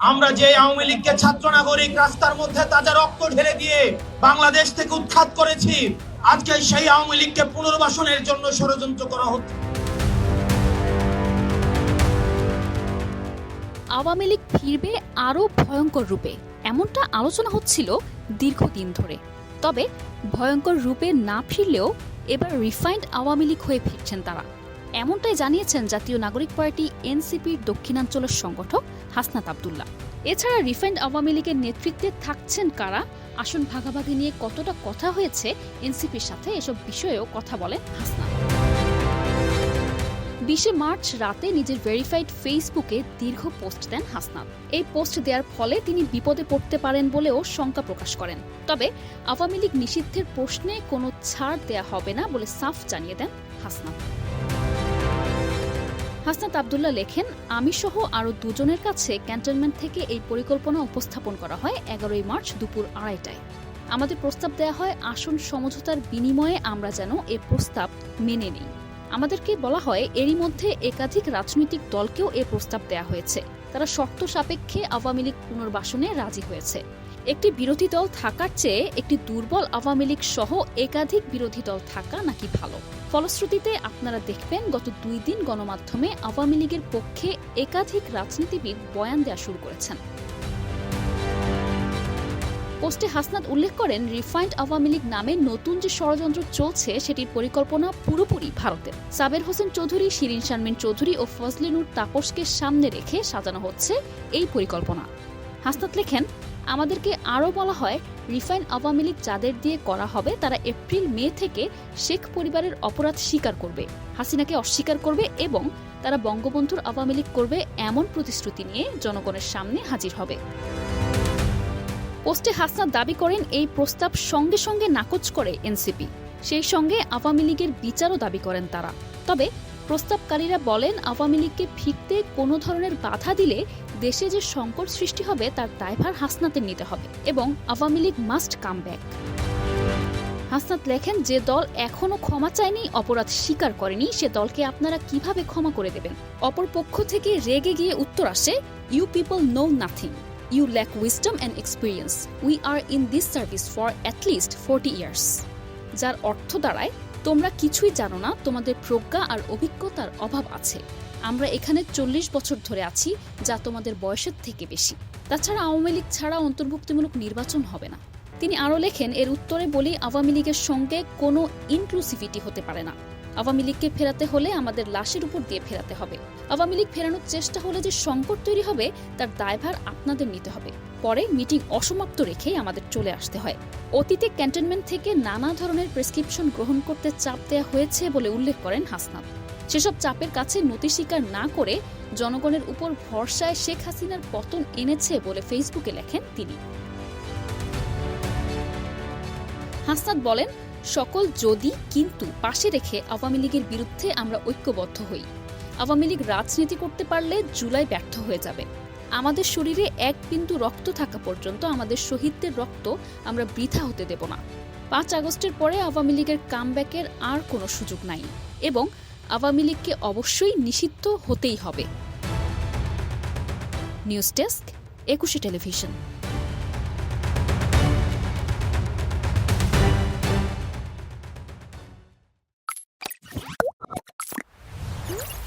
আমরা যে আওয়ামী লীগকে ছাত্র নাগরিক রাস্তার মধ্যে তাজা রক্ত ঢেলে দিয়ে বাংলাদেশ থেকে উৎখাত করেছি, আজকে সেই আওয়ামী লীগকে পুনর্বাসনের জন্য ষড়যন্ত্র করা হচ্ছে। আওয়ামী লীগ ফিরবে আরও ভয়ঙ্কর রূপে, এমনটা আলোচনা হচ্ছিল দীর্ঘদিন ধরে। তবে ভয়ঙ্কর রূপে না ফিরলেও এবার রিফাইন্ড আওয়ামী লীগ হয়ে ফিরছেন তারা, এমনটাই জানিয়েছেন জাতীয় নাগরিক পার্টি এনসিপির দক্ষিণাঞ্চলের সংগঠক হাসনাত আব্দুল্লাহ। এছাড়া রিফাইন্ড আওয়ামী লীগের নেতৃত্বে থাকছেন কারা, আসন ভাগাভাগি নিয়ে কতটা কথা হয়েছে এনসিপির সাথে, এসব বিষয়েও কথা বলেন হাসনাত। 20 মার্চ রাতে নিজের ভেরিফাইড ফেসবুকে দীর্ঘ পোস্ট দেন হাসনাত। এই পোস্ট দেওয়ার ফলে তিনি বিপদে পড়তে পারেন বলেও শঙ্কা প্রকাশ করেন। তবে আওয়ামী লীগ নিষিদ্ধের প্রশ্নে কোনো ছাড় দেয়া হবে না বলে সাফ জানিয়ে দেন হাসনাত। হাসনাত আব্দুল্লাহ লেখেন, আমি সহ আরও দুজনের কাছে ক্যান্টনমেন্ট থেকে এই পরিকল্পনা উপস্থাপন করা হয় 11 মার্চ দুপুর 2:30টায়। আমাদের প্রস্তাব দেয়া হয় আসন সমঝোতার বিনিময়ে আমরা যেন এই প্রস্তাব মেনে নিই। আমাদেরকে বলা হয় এরই মধ্যে একাধিক রাজনৈতিক দলকেও এ প্রস্তাব দেয়া হয়েছে, তারা শর্ত সাপেক্ষে আওয়ামী লীগ পুনর্বাসনে রাজি হয়েছে। একটি বিরোধী দল থাকার চেয়ে একটি দুর্বল আওয়ামী লীগ সহ একাধিক বিরোধী দল থাকা নাকি ভালো। ফলশ্রুতিতে আপনারা দেখবেন গত 2 দিন গণমাধ্যমে আওয়ামী লীগের পক্ষে একাধিক রাজনীতিবিদ বয়ান দেওয়া শুরু করেছেন। পোস্টে হাসনাত উল্লেখ করেন, রিফাইন্ড আওয়ামী লীগ নামে নতুন যে ষড়যন্ত্র চলছে সেটির পরিকল্পনা পুরোপুরি ভারতের। সাবের হোসেন চৌধুরী, শিরিন শারমিন চৌধুরী ও ফজলে নূর তাপসকে সামনে রেখে সাজানো হচ্ছে এই পরিকল্পনা। হাসনাত লেখেন, আমাদেরকে আরও বলা হয় রিফাইন্ড আওয়ামী লীগ যাদের দিয়ে করা হবে তারা এপ্রিল-মে থেকে শেখ পরিবারের অপরাধ স্বীকার করবে, হাসিনাকে অস্বীকার করবে এবং তারা বঙ্গবন্ধুর আওয়ামী লীগ করবে এমন প্রতিশ্রুতি নিয়ে জনগণের সামনে হাজির হবে। পোস্টে হাসনাত দাবি করেন, এই প্রস্তাব সঙ্গে সঙ্গে নাকচ করে এনসিপি, সেই সঙ্গে আওয়ামী লীগের বিচারও দাবি করেন তারা। তবে প্রস্তাবকারীরা বলেন, আওয়ামী লীগকে ফিরতে কোনো ধরনের বাধা দিলে দেশে যে সংকট সৃষ্টি হবে তার দায়ভার হাসনাতের নিতে হবে এবং Awami League must come back. Hasnat লেখেন, যে দল এখনো ক্ষমা চায়নি, অপরাধ স্বীকার করেনি, সে দলকে আপনারা কিভাবে ক্ষমা করে দেবেন? অপর পক্ষ থেকে রেগে গিয়ে উত্তর আসে, you people know nothing, you lack wisdom and experience, we are in this service for at least 40 years, যার অর্থ দাঁড়ায়, তোমরা কিছুই জানো না, তোমাদের প্রজ্ঞা আর অভিজ্ঞতার অভাব আছে, আমরা এখানে 40 বছর ধরে আছি, যা তোমাদের বয়সের থেকে বেশি। তাছাড়া আওয়ামী লীগ ছাড়া অন্তর্ভুক্তিমূলক নির্বাচন হবে না। তিনি আরও লেখেন, এর উত্তরে বলি, আওয়ামী লীগের সঙ্গে কোনো ইনক্লুসিভিটি হতে পারে না। আওয়ামী লীগকে ফেরাতে হলে আমাদের লাশের উপর দিয়ে ফেরাতে হবে। আওয়ামী লীগ ফেরানোর চেষ্টা হলে যে সংকট তৈরি হবে তার দায়ভার আপনাদের নিতে হবে। পরে মিটিং অসমাপ্ত রেখেই আমাদের চলে আসতে হয়। অতীতে ক্যান্টনমেন্ট থেকে নানা ধরনের প্রেসক্রিপশন গ্রহণ করতে চাপ দেওয়া হয়েছে বলে উল্লেখ করেন হাসনাত। সেসব চাপের কাছে নতি স্বীকার না করে জনগণের উপর ভরসায় শেখ হাসিনার পতন এনেছে বলে ফেসবুকে লেখেন তিনি। হাসনাত বলেন, সকল যদি কিন্তু পাশে রেখে আওয়ামী লীগের বিরুদ্ধে আমরা ঐক্যবদ্ধ হই। আওয়ামী লীগ রাজনীতি করতে পারলে জুলাই ব্যর্থ হয়ে যাবে। আমাদের শরীরে এক বিন্দু রক্ত থাকা পর্যন্ত আমাদের শহীদদের রক্ত আমরা বৃথা হতে দেব না। 5 আগস্টের পরে আওয়ামী লীগের কামব্যাকের আর কোনো সুযোগ নাই এবং আওয়ামী লীগকে অবশ্যই নিষিদ্ধ হতেই হবে। News desk, 21 television.